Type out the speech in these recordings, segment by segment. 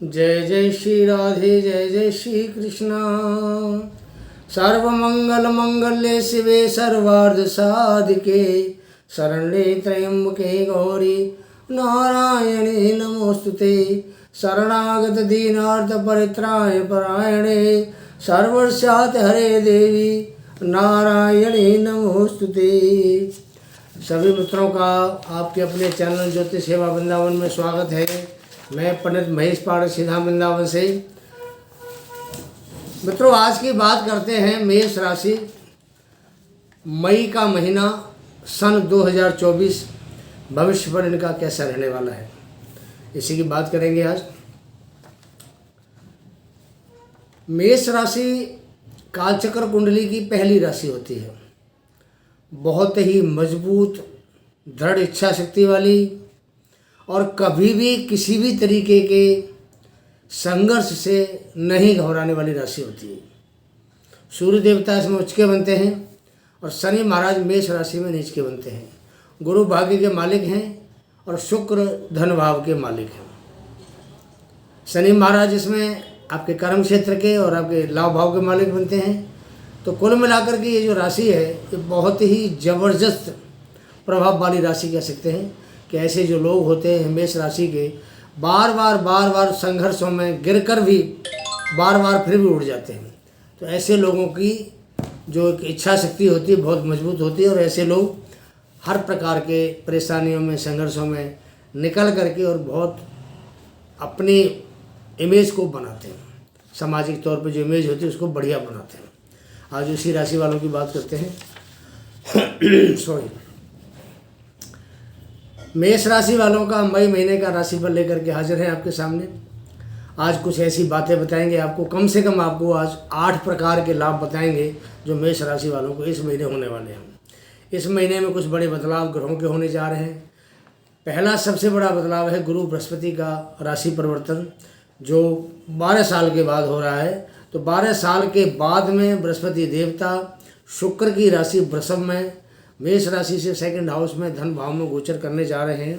जय जय श्री राधे जय जय श्री कृष्णा। सर्वमंगल मंगल्ये शिवे सर्वार्थ साधिके शरण्ये त्र्यंबके गौरी नारायणे नमोस्तुते। शरणागत दीनार्थ परित्राय परायणे सर्वस्याति हरे देवी नारायणे नमोस्तुते। सभी मित्रों का आपके अपने चैनल ज्योतिष सेवा वृंदावन में स्वागत है। मैं पंडित महेश पारसी धाम वृंदावन से। मित्रों, आज की बात करते हैं मेष राशि, मई का महीना सन 2024 भविष्य पर इनका कैसा रहने वाला है, इसी की बात करेंगे आज। मेष राशि कालचक्र कुंडली की पहली राशि होती है। बहुत ही मजबूत, दृढ़ इच्छा शक्ति वाली और कभी भी किसी भी तरीके के संघर्ष से नहीं घबराने वाली राशि होती है। सूर्य देवता इसमें उच्च के बनते हैं और शनि महाराज मेष राशि में नीच के बनते हैं। गुरु भाग्य के मालिक हैं और शुक्र धन भाव के मालिक हैं। शनि महाराज इसमें आपके कर्म क्षेत्र के और आपके लाभ भाव के मालिक बनते हैं। तो कुल मिलाकर के ये जो राशि है ये बहुत ही ज़बरदस्त प्रभाव वाली राशि कह सकते हैं कि ऐसे जो लोग होते हैं मेष राशि के बार बार संघर्षों में गिरकर भी बार फिर भी उठ जाते हैं। तो ऐसे लोगों की जो एक इच्छा शक्ति होती है बहुत मजबूत होती है और ऐसे लोग हर प्रकार के परेशानियों में संघर्षों में निकल करके और बहुत अपनी इमेज को बनाते हैं। सामाजिक तौर पे जो इमेज होती है उसको बढ़िया बनाते हैं। आज उसी राशि वालों की बात करते हैं। सॉरी, मेष राशि वालों का मई महीने का राशिफल लेकर के हाजिर हैं आपके सामने। आज कुछ ऐसी बातें बताएंगे आपको, कम से कम आपको आज 8 प्रकार के लाभ बताएंगे जो मेष राशि वालों को इस महीने होने वाले हैं। इस महीने में कुछ बड़े बदलाव ग्रहों के होने जा रहे हैं। पहला सबसे बड़ा बदलाव है गुरु बृहस्पति का राशि परिवर्तन, जो 12 साल के बाद हो रहा है। तो 12 साल के बाद में बृहस्पति देवता शुक्र की राशि वृषभ में मेष राशि से सेकंड हाउस में धन भाव में गोचर करने जा रहे हैं।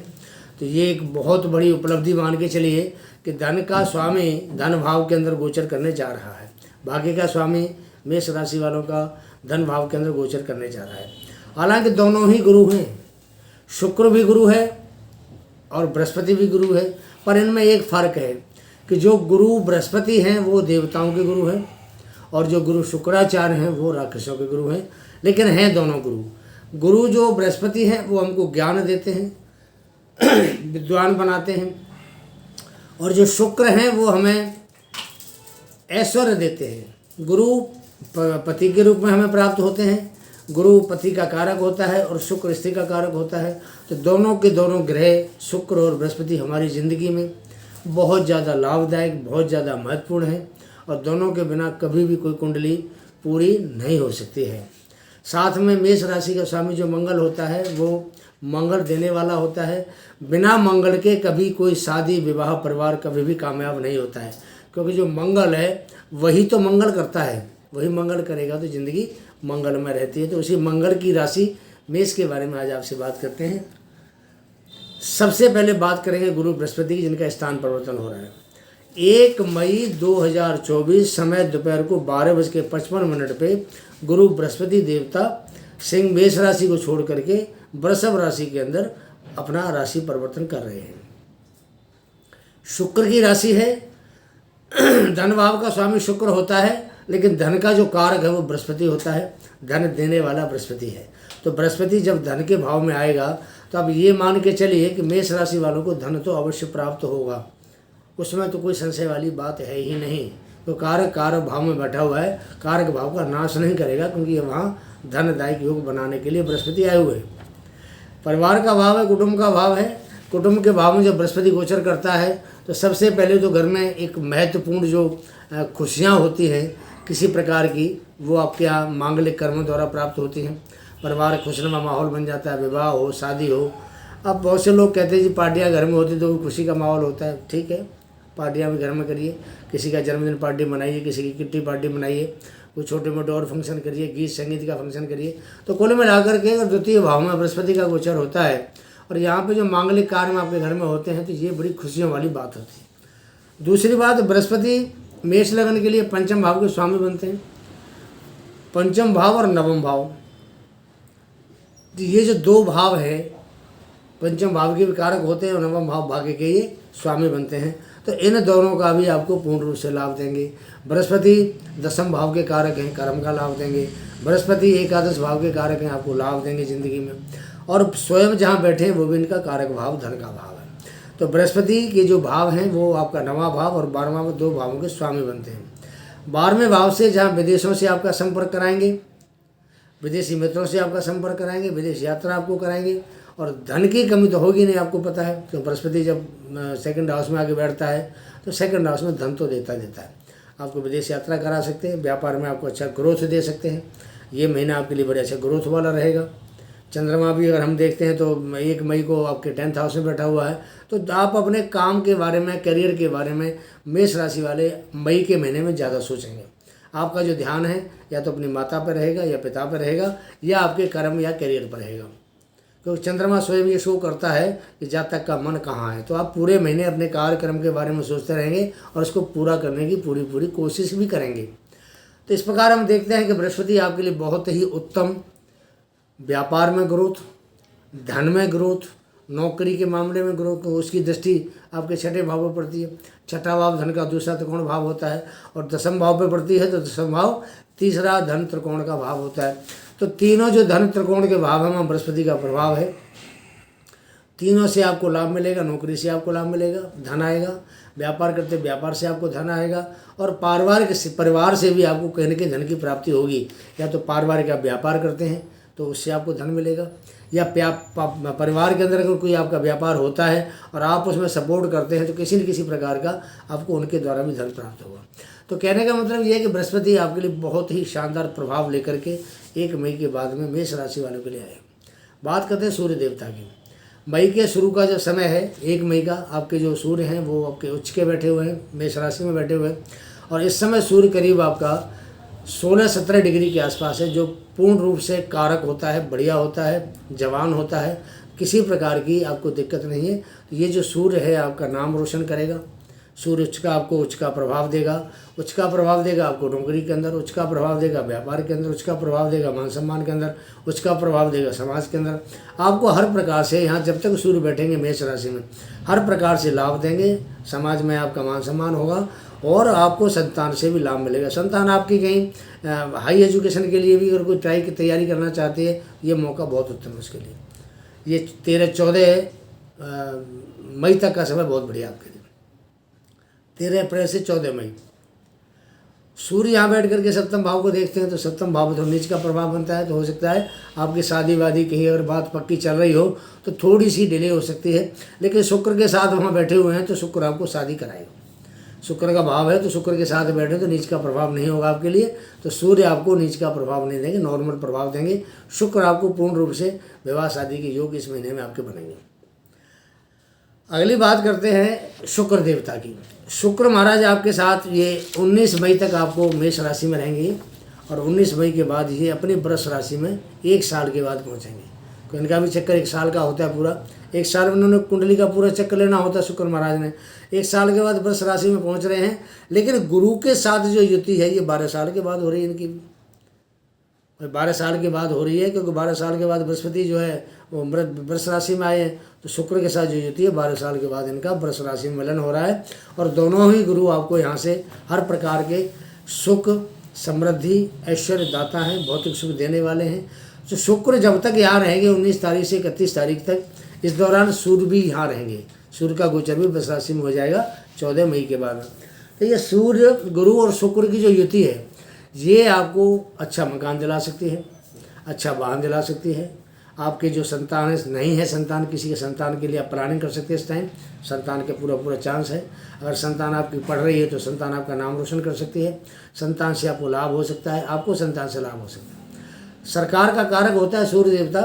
तो ये एक बहुत बड़ी उपलब्धि मान के चलिए कि धन का स्वामी धन भाव के अंदर गोचर करने जा रहा है। भाग्य का स्वामी मेष राशि वालों का धन भाव के अंदर गोचर करने जा रहा है। हालांकि दोनों ही गुरु हैं, शुक्र भी गुरु है और बृहस्पति भी गुरु है, पर इनमें एक फ़र्क है कि जो गुरु बृहस्पति हैं वो देवताओं के गुरु हैं और जो गुरु शुक्राचार्य हैं वो राक्षसों के गुरु हैं। लेकिन हैं दोनों गुरु। गुरु जो बृहस्पति हैं वो हमको ज्ञान देते हैं, विद्वान बनाते हैं, और जो शुक्र हैं वो हमें ऐश्वर्य देते हैं। गुरु पति के रूप में हमें प्राप्त होते हैं। गुरु पति का कारक होता है और शुक्र स्त्री का कारक होता है। तो दोनों के दोनों ग्रह शुक्र और बृहस्पति हमारी ज़िंदगी में बहुत ज़्यादा लाभदायक, बहुत ज़्यादा महत्वपूर्ण है और दोनों के बिना कभी भी कोई कुंडली पूरी नहीं हो सकती है। साथ में मेष राशि का स्वामी जो मंगल होता है वो मंगल देने वाला होता है। बिना मंगल के कभी कोई शादी विवाह परिवार कभी भी कामयाब नहीं होता है, क्योंकि जो मंगल है वही तो मंगल करता है, वही मंगल करेगा तो ज़िंदगी मंगल में रहती है। तो उसी मंगल की राशि मेष के बारे में आज आपसे बात करते हैं। सबसे पहले बात करेंगे गुरु बृहस्पति की, जिनका स्थान परिवर्तन हो रहा है 1 मई 2024 समय दोपहर को 12:55 पे गुरु बृहस्पति देवता सिंह मेष राशि को छोड़ करके वृषभ राशि के अंदर अपना राशि परिवर्तन कर रहे हैं। शुक्र की राशि है, धन भाव का स्वामी शुक्र होता है, लेकिन धन का जो कारक है वो बृहस्पति होता है। धन देने वाला बृहस्पति है। तो बृहस्पति जब धन के भाव में आएगा तो अब ये मान के चलिए कि मेष राशि वालों को धन तो अवश्य प्राप्त होगा, उसमें तो कोई संशय वाली बात है ही नहीं। तो कारक भाव में बैठा हुआ है, कारक भाव का नाश नहीं करेगा, क्योंकि ये वहाँ धनदायक योग बनाने के लिए बृहस्पति आए हुए हैं। परिवार का भाव है, कुटुंब का भाव है। कुटुंब के भाव में जब बृहस्पति गोचर करता है तो सबसे पहले तो घर में एक महत्वपूर्ण जो खुशियाँ होती हैं किसी प्रकार की, वो आपके यहाँ मांगलिक कर्मों द्वारा प्राप्त होती हैं। परिवार खुशनुमा माहौल बन जाता है, विवाह हो, शादी हो। अब बहुत से लोग कहते हैं जी पार्टियाँ घर में होती तो खुशी का माहौल होता है। ठीक है, पार्टियाँ भी घर में करिए, किसी का जन्मदिन पार्टी मनाइए, किसी की किट्टी पार्टी मनाइए, कोई छोटे मोटे और फंक्शन करिए, गीत संगीत का फंक्शन करिए। तो कुल मिलाकर के अगर द्वितीय भाव में बृहस्पति का गोचर होता है और यहाँ पे जो मांगलिक कार्य में आपके घर में होते हैं तो ये बड़ी खुशियों वाली बात होती है। दूसरी बात, बृहस्पति मेष लगन के लिए पंचम भाव के स्वामी बनते हैं। पंचम भाव और नवम भाव, ये जो दो भाव है, पंचम भाव के भी कारक होते हैं और नवम भाव भाग्य के ये स्वामी बनते हैं। तो इन दोनों का भी आपको पूर्ण रूप से लाभ देंगे। बृहस्पति दसम भाव के कारक हैं, कर्म का लाभ देंगे। बृहस्पति एकादश भाव के कारक हैं, आपको लाभ देंगे जिंदगी में। और स्वयं जहाँ बैठे हैं वो भी इनका कारक भाव धन का भाव है। तो बृहस्पति के जो भाव हैं वो आपका नवा भाव और 12वां, दो भावों के स्वामी बनते हैं। 12वें भाव से जहाँ विदेशों से आपका संपर्क कराएंगे, विदेशी मित्रों से आपका संपर्क कराएंगे, विदेश यात्रा आपको कराएंगे। और धन की कमी तो होगी नहीं, आपको पता है। तो बृहस्पति जब सेकंड हाउस में आके बैठता है तो सेकंड हाउस में धन तो देता है। आपको विदेश यात्रा करा सकते हैं, व्यापार में आपको अच्छा ग्रोथ दे सकते हैं। ये महीना आपके लिए बड़े अच्छा ग्रोथ वाला रहेगा। चंद्रमा भी अगर हम देखते हैं तो 1 मई को आपके 10th हाउस में बैठा हुआ है। तो आप अपने काम के बारे में, करियर के बारे में मेष राशि वाले मई के महीने में ज़्यादा सोचेंगे। आपका जो ध्यान है या तो अपनी माता पर रहेगा या पिता पर रहेगा या आपके कर्म या करियर पर रहेगा, क्योंकि चंद्रमा स्वयं ये शो करता है कि जातक का मन कहाँ है। तो आप पूरे महीने अपने कार्यक्रम के बारे में सोचते रहेंगे और उसको पूरा करने की पूरी कोशिश भी करेंगे। तो इस प्रकार हम देखते हैं कि बृहस्पति आपके लिए बहुत ही उत्तम, व्यापार में ग्रोथ, धन में ग्रोथ, नौकरी के मामले में ग्रोथ, उसकी दृष्टि आपके छठे भाव पर पड़ती है। छठा भाव धन का दूसरा त्रिकोण भाव होता है और दसम भाव पर पड़ती है, तो दसम भाव तीसरा धन त्रिकोण का भाव होता है। तो तीनों जो धन त्रिकोण के भाव हैं वहाँ बृहस्पति का प्रभाव है। तीनों से आपको लाभ मिलेगा। नौकरी से आपको लाभ मिलेगा, धन आएगा। व्यापार करते व्यापार से आपको धन आएगा। और परिवार से भी आपको कहीं न कहीं धन की प्राप्ति होगी। या तो पारिवारिक आप व्यापार करते हैं तो उससे आपको धन मिलेगा, या परिवार के अंदर अगर कोई आपका व्यापार होता है और आप उसमें सपोर्ट करते हैं तो किसी न किसी प्रकार का आपको उनके द्वारा भी धन प्राप्त होगा। तो कहने का मतलब ये है कि बृहस्पति आपके लिए बहुत ही शानदार प्रभाव लेकर के 1 मई के बाद में मेष राशि वालों के लिए आए। बात करते हैं सूर्य देवता की। मई के शुरू का जो समय है 1 मई का, आपके जो सूर्य हैं वो आपके उच्च के बैठे हुए हैं, मेष राशि में बैठे हुए हैं। और इस समय सूर्य करीब आपका 16-17 डिग्री के आसपास है, जो पूर्ण रूप से कारक होता है, बढ़िया होता है, जवान होता है, किसी प्रकार की आपको दिक्कत नहीं है। तो ये जो सूर्य है आपका नाम रोशन करेगा। सूर्य उच्च का आपको उच्च का प्रभाव देगा। उच्च का प्रभाव देगा आपको नौकरी के अंदर, उच्च का प्रभाव देगा व्यापार के अंदर, उच्च का प्रभाव देगा मान सम्मान के अंदर, उच्च का प्रभाव देगा समाज के अंदर। आपको हर प्रकार से यहाँ जब तक सूर्य बैठेंगे मेष राशि में हर प्रकार से लाभ देंगे। समाज में आपका मान सम्मान होगा और आपको संतान से भी लाभ मिलेगा। संतान आपकी कहीं हाई एजुकेशन के लिए भी अगर कोई ट्राई की तैयारी करना चाहती है, ये मौका बहुत उत्तम है उसके लिए। ये 13-14 मई तक का समय बहुत बढ़िया आपके लिए। 13 अप्रैल से 14 मई सूर्य यहाँ बैठ करके सप्तम भाव को देखते हैं तो सप्तम भाव तो नीच का प्रभाव बनता है। तो हो सकता है आपकी शादी वादी कहीं अगर बात पक्की चल रही हो तो थोड़ी सी डिले हो सकती है, लेकिन शुक्र के साथ वहाँ बैठे हुए हैं तो शुक्र आपको शादी कराएगा। शुक्र का भाव है तो शुक्र के साथ बैठे तो नीच का प्रभाव नहीं होगा आपके लिए। तो सूर्य आपको नीच का प्रभाव नहीं देंगे, नॉर्मल प्रभाव देंगे। शुक्र आपको पूर्ण रूप से विवाह शादी के योग इस महीने में आपके बनेंगे। अगली बात करते हैं शुक्र देवता की। शुक्र महाराज आपके साथ ये 19 मई तक आपको मेष राशि में रहेंगे और 19 मई के बाद ये अपनी वृष राशि में 1 साल के बाद पहुंचेंगे। तो इनका भी चक्कर 1 साल का होता है पूरा। 1 साल में उन्होंने कुंडली का पूरा चक्कर लेना होता है शुक्र महाराज ने। 1 साल के बाद वृष राशि में पहुंच रहे हैं, लेकिन गुरु के साथ जो युति है ये 12 साल के बाद हो रही है इनकी। 12 साल के बाद हो रही है, क्योंकि 12 साल के बाद बृहस्पति जो है वो वृष राशि में आए हैं। तो शुक्र के साथ जो युति है 12 साल के बाद इनका वृष राशि में मिलन हो रहा है। और दोनों ही गुरु आपको यहाँ से हर प्रकार के सुख, समृद्धि, ऐश्वर्य दाता हैं, भौतिक सुख देने वाले हैं। तो शुक्र जब तक यहाँ रहेंगे 19 तारीख से 31 तारीख तक, इस दौरान सूर्य भी यहाँ रहेंगे। सूर्य का गोचर भी वृष राशि में हो जाएगा 14 मई के बाद। तो ये सूर्य, गुरु और शुक्र की जो युति है ये आपको अच्छा मकान दिला सकती है, अच्छा वाहन दिला सकती है। आपके जो संतान है, नहीं है संतान, किसी के संतान के लिए आप प्लानिंग कर सकते हैं। इस टाइम संतान के पूरा चांस है। अगर संतान आपकी पढ़ रही है तो संतान आपका नाम रोशन कर सकती है। संतान से आपको लाभ हो सकता है, आपको संतान से लाभ हो सकता है। सरकार का कारक होता है सूर्य देवता।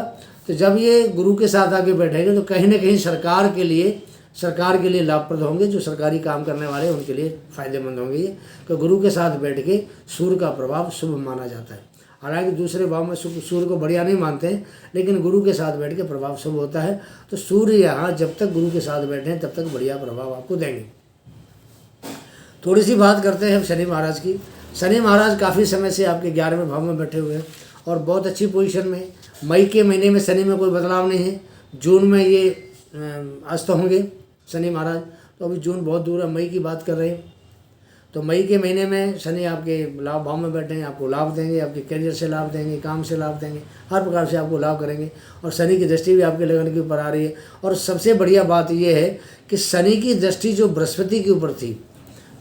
तो जब ये गुरु के साथ आके बैठेंगे तो कहीं ना कहीं सरकार के लिए लाभप्रद होंगे। जो सरकारी काम करने वाले हैं उनके लिए फ़ायदेमंद होंगे ये। तो गुरु के साथ बैठ के सूर्य का प्रभाव शुभ माना जाता है। हालांकि दूसरे भाव में सूर्य को बढ़िया नहीं मानते हैं, लेकिन गुरु के साथ बैठ के प्रभाव शुभ होता है। तो सूर्य यहाँ जब तक गुरु के साथ बैठे हैं तब तक बढ़िया प्रभाव आपको देंगे। थोड़ी सी बात करते हैं शनि महाराज की। शनि महाराज काफ़ी समय से आपके 11वें भाव में बैठे हुए हैं और बहुत अच्छी पोजीशन में। मई के महीने में शनि में कोई बदलाव नहीं है। जून में ये अस्त होंगे शनि महाराज, तो अभी जून बहुत दूर है, मई की बात कर रहे हैं। तो मई के महीने में शनि आपके लाभ भाव में बैठे हैं, आपको लाभ देंगे, आपके करियर से लाभ देंगे, काम से लाभ देंगे, हर प्रकार से आपको लाभ करेंगे। और शनि की दृष्टि भी आपके लगन के ऊपर आ रही है। और सबसे बढ़िया बात यह है कि शनि की दृष्टि जो बृहस्पति के ऊपर थी,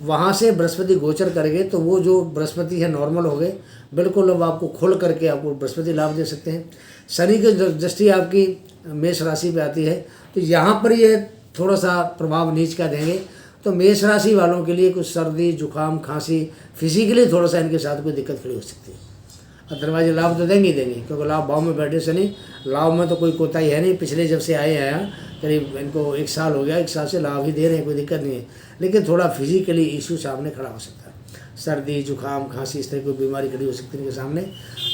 वहाँ से बृहस्पति गोचर करेंगे, तो वो जो बृहस्पति है नॉर्मल हो गए बिल्कुल। अब आपको खोल करके आपको बृहस्पति लाभ दे सकते हैं। शनि की दृष्टि आपकी मेष राशि पे आती है, तो यहाँ पर ये थोड़ा सा प्रभाव नीच का देंगे। तो मेष राशि वालों के लिए कुछ सर्दी जुकाम खांसी, फिजिकली थोड़ा सा इनके साथ कोई दिक्कत खड़ी हो सकती है। अदरवाइज लाभ तो देंगे ही देंगे, क्योंकि लाभ भाव में बैठे शनि, लाभ में तो कोई कोताही है नहीं। पिछले जब से आए हैं करीब इनको 1 साल हो गया, 1 साल से लाभ ही दे रहे हैं, कोई दिक्कत नहीं है। लेकिन थोड़ा फिजिकली इशू सामने खड़ा हो सकता है, सर्दी जुकाम खांसी, इस तरह की बीमारी खड़ी हो सकती है इनके सामने।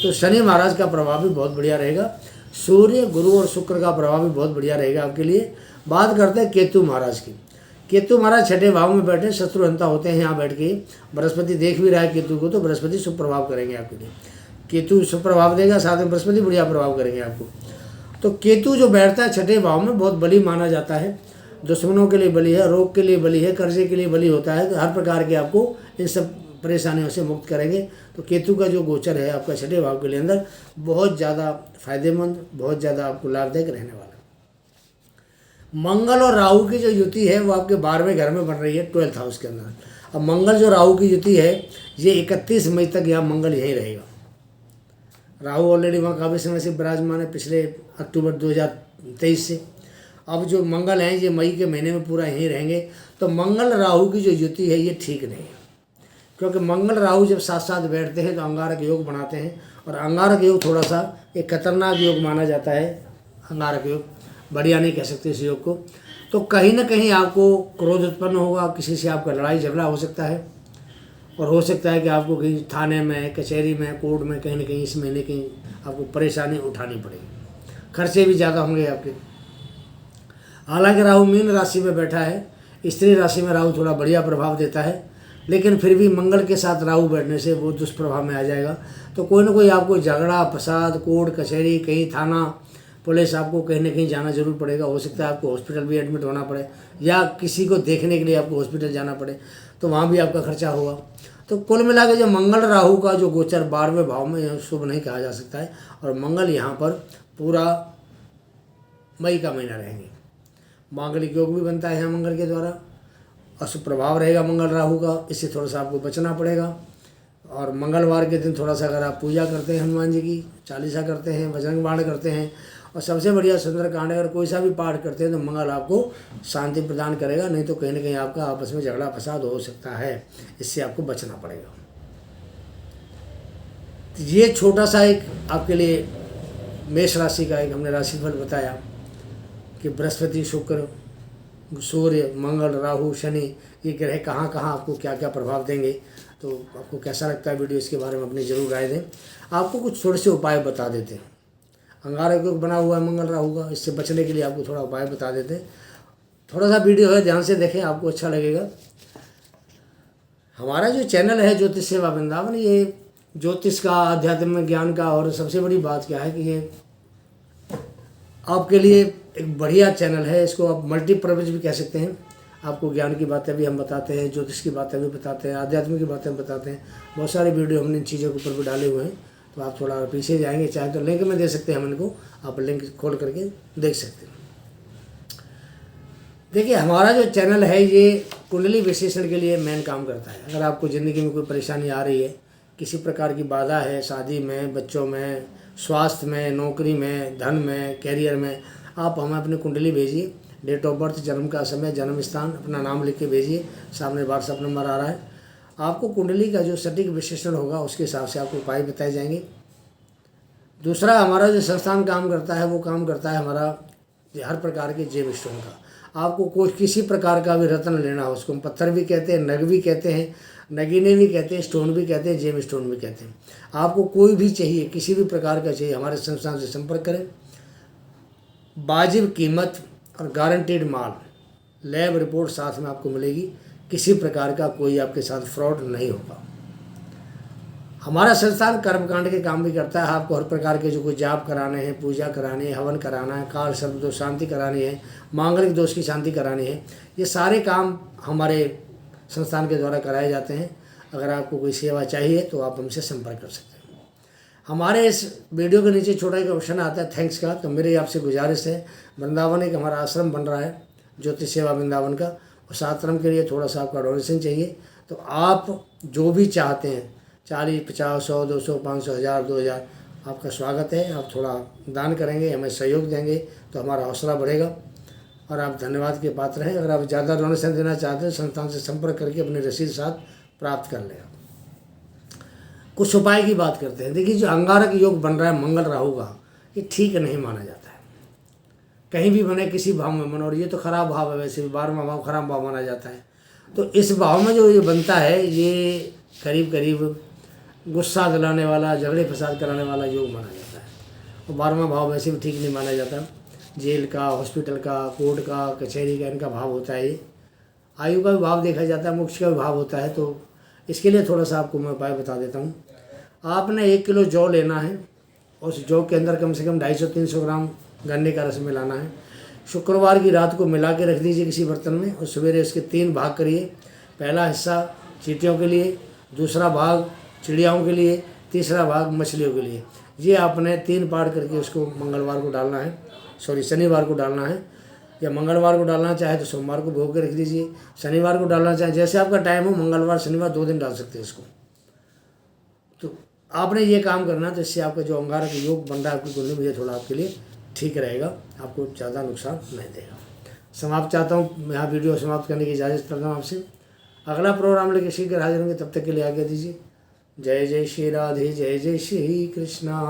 तो शनि महाराज का प्रभाव भी बहुत बढ़िया रहेगा। सूर्य गुरु और शुक्र का प्रभाव भी बहुत बढ़िया रहेगा आपके लिए। बात करते हैं केतु महाराज की। केतु महाराज 6ठे भाव में बैठे शत्रुहंता होते हैं यहाँ बैठ के। बृहस्पति देख भी रहा है केतु को, तो बृहस्पति शुभ प्रभाव करेंगे आपके लिए। केतु शुभ प्रभाव देगा, साथ में बृहस्पति बढ़िया प्रभाव करेंगे आपको। तो केतु जो बैठता है 6ठे भाव में, बहुत बली माना जाता है। दुश्मनों के लिए बली है, रोग के लिए बली है, कर्जे के लिए बली होता है। तो हर प्रकार के आपको इन सब परेशानियों से मुक्त करेंगे। तो केतु का जो गोचर है आपका 6ठे भाव के लिए अंदर बहुत ज़्यादा फायदेमंद, बहुत ज़्यादा आपको लाभदायक रहने वाला है। मंगल और राहु की जो युति है वो आपके 12वें घर में बन रही है, 12th हाउस के अंदर। अब मंगल जो राहु की युति है ये 31 मई तक यहाँ मंगल यहीं रहेगा। राहु ऑलरेडी वहाँ काफ़ी समय से विराजमान है, पिछले अक्टूबर 2023 से। अब जो मंगल हैं ये मई के महीने में पूरा यहीं रहेंगे। तो मंगल राहु की जो युति है ये ठीक नहीं है, क्योंकि मंगल राहु जब साथ साथ बैठते हैं तो अंगारक योग बनाते हैं। और अंगारक योग थोड़ा सा एक खतरनाक योग माना जाता है। अंगारक योग बढ़िया नहीं कह सकते इस योग को। तो कहीं ना कहीं आपको क्रोध उत्पन्न होगा, किसी से आपका लड़ाई झगड़ा हो सकता है। और हो सकता है कि आपको कहीं थाने में, कचहरी में, कोर्ट में कहीं ना कहीं इस महीने कहीं आपको परेशानी उठानी पड़ेगी। खर्चे भी ज़्यादा होंगे आपके। हालांकि राहु मीन राशि में बैठा है, स्त्री राशि में राहु थोड़ा बढ़िया प्रभाव देता है, लेकिन फिर भी मंगल के साथ राहु बैठने से वो दुष्प्रभाव में आ जाएगा। तो कोई ना कोई आपको झगड़ा फसाद, कोर्ट कचहरी, कहीं थाना पुलिस, आपको कहीं ना कहीं जाना जरूर पड़ेगा। हो सकता है आपको हॉस्पिटल भी एडमिट होना पड़े, या किसी को देखने के लिए आपको हॉस्पिटल जाना पड़े, तो वहाँ भी आपका खर्चा होगा। तो कुल मिला के जो मंगल राहु का जो गोचर 12वें भाव में शुभ नहीं कहा जा सकता है। और मंगल यहाँ पर पूरा मई का महीना रहेंगे। मांगलिक योग भी बनता है यहाँ मंगल के द्वारा। अशुभ प्रभाव रहेगा मंगल राहु का, इससे थोड़ा सा आपको बचना पड़ेगा। और मंगलवार के दिन थोड़ा सा अगर आप पूजा करते हैं हनुमान जी की, चालीसा करते हैं, बजरंग बाण करते हैं, और सबसे बढ़िया सुंदरकांड अगर कोई सा भी पाठ करते हैं, तो मंगल आपको शांति प्रदान करेगा। नहीं तो कहीं ना कहीं आपका आपस में झगड़ा फसाद हो सकता है, इससे आपको बचना पड़ेगा। तो ये छोटा सा एक आपके लिए मेष राशि का एक हमने राशिफल बताया कि बृहस्पति, शुक्र, सूर्य, मंगल, राहु, शनि, ये ग्रह कहाँ कहाँ आपको क्या क्या प्रभाव देंगे। तो आपको कैसा लगता है वीडियो, इसके बारे में अपनी ज़रूर राय दें। आपको कुछ थोड़े से उपाय बता देते हैं। अंगारक योग बना हुआ है मंगल राहु का, इससे बचने के लिए आपको थोड़ा उपाय बता देते हैं। थोड़ा सा वीडियो है, ध्यान से देखें, आपको अच्छा लगेगा। हमारा जो चैनल है ज्योतिष सेवा वृंदावन, ये ज्योतिष का, आध्यात्मिक ज्ञान का, और सबसे बड़ी बात क्या है कि ये आपके लिए एक बढ़िया चैनल है। इसको आप मल्टीपर्पज़ भी कह सकते हैं। आपको ज्ञान की बातें भी हम बताते हैं, ज्योतिष की बातें भी बताते हैं, आध्यात्मिक की बातें बताते हैं। बहुत सारे वीडियो हमने इन चीज़ों के ऊपर भी डाले हुए हैं। तो आप थोड़ा पीछे जाएंगे, चाहे तो लिंक में दे सकते हैं हम इनको, आप लिंक खोल करके देख सकते हैं। देखिए, हमारा जो चैनल है ये कुंडली विश्लेषण के लिए मेन काम करता है। अगर आपको ज़िंदगी में कोई परेशानी आ रही है, किसी प्रकार की बाधा है, शादी में, बच्चों में, स्वास्थ्य में, नौकरी में, धन में, कैरियर में, आप हमें अपनी कुंडली भेजिए। डेट ऑफ बर्थ, जन्म का समय, जन्म स्थान, अपना नाम लिख के भेजिए। सामने व्हाट्सएप नंबर आ रहा है। आपको कुंडली का जो सटीक विश्लेषण होगा उसके हिसाब से आपको उपाय बताए जाएंगे। दूसरा, हमारा जो संस्थान काम करता है वो काम करता है हमारा हर प्रकार के जेम स्टोन का। आपको कोई किसी प्रकार का भी रत्न लेना हो, उसको हम पत्थर भी कहते हैं, नग भी कहते हैं, नगीने भी कहते हैं, स्टोन भी कहते हैं, जेम स्टोन भी कहते हैं। आपको कोई भी चाहिए, किसी भी प्रकार का चाहिए, हमारे संस्थान से संपर्क करें। वाजिब कीमत और गारंटीड माल, लैब रिपोर्ट साथ में आपको मिलेगी। किसी प्रकार का कोई आपके साथ फ्रॉड नहीं होगा। हमारा संस्थान कर्मकांड के काम भी करता है। आपको हर प्रकार के जो कोई जाप कराने हैं, पूजा करानी है, हवन कराना है, काल सर्प दोष शांति करानी है, मांगलिक दोष की शांति करानी है, ये सारे काम हमारे संस्थान के द्वारा कराए जाते हैं। अगर आपको कोई सेवा चाहिए तो आप हमसे संपर्क कर सकते हैं। हमारे इस वीडियो के नीचे छोटा एक ऑप्शन आता है थैंक्स का, तो मेरी आपसे गुजारिश है, वृंदावन एक हमारा आश्रम बन रहा है ज्योति सेवा वृंदावन का, उस आश्रम के लिए थोड़ा सा आपका डोनेशन चाहिए। तो आप जो भी चाहते हैं 40, 50, 100, 200, 500, 1000, 2000 आपका स्वागत है। आप थोड़ा दान करेंगे, हमें सहयोग देंगे तो हमारा हौसला बढ़ेगा और आप धन्यवाद के पात्र हैं। अगर आप ज़्यादा डोनेशन देना चाहते हैं संस्थान से संपर्क करके अपनी रसीद साथ प्राप्त कर लें। कुछ उपाय की बात करते हैं। देखिए, जो अंगारक योग बन रहा है मंगल राहु का, ये ठीक नहीं माना जाता है। कहीं भी बने किसी भाव में बनो, और ये तो खराब भाव है, वैसे भी 12वां भाव खराब भाव माना जाता है। तो इस भाव में जो ये बनता है, ये करीब करीब गुस्सा दिलाने वाला, झगड़े फसाद कराने वाला योग माना जाता है। और 12वां भाव वैसे भी ठीक नहीं माना जाता। जेल का, हॉस्पिटल का, कोर्ट का, कचहरी का इनका भाव होता है। ये आयु का भी भाव देखा जाता है, मोक्ष का भी भाव होता है। तो इसके लिए थोड़ा सा आपको मैं उपाय बता देता हूँ। आपने 1 किलो जौ लेना है, उस जौ के अंदर कम से कम 250-300 ग्राम गन्ने का रस मिलाना है। शुक्रवार की रात को मिला के रख दीजिए किसी बर्तन में, और सवेरे इसके 3 भाग करिए। पहला हिस्सा चींटियों के लिए, दूसरा भाग चिड़ियाओं के लिए, तीसरा भाग मछलियों के लिए। ये आपने 3 पार्ट करके उसको मंगलवार को डालना है, शनिवार को डालना है, या मंगलवार को डालना चाहे तो सोमवार को भोग के रख दीजिए, शनिवार को डालना चाहे जैसे आपका टाइम हो, मंगलवार शनिवार 2 दिन डाल सकते हैं इसको। तो आपने ये काम करना, तो इससे आपका जो अंगारक योग बन रहा है आपकी कुंडली में, ये थोड़ा आपके लिए ठीक रहेगा, आपको ज़्यादा नुकसान नहीं देगा। समाप्त चाहता हूँ, यहाँ वीडियो समाप्त करने की इजाज़त करता हूँ आपसे। अगला प्रोग्राम लेके शीघ्र हाजिर होंगे, तब तक के लिए आज्ञा दीजिए। जय जय श्री राधे, जय जय श्री कृष्णा।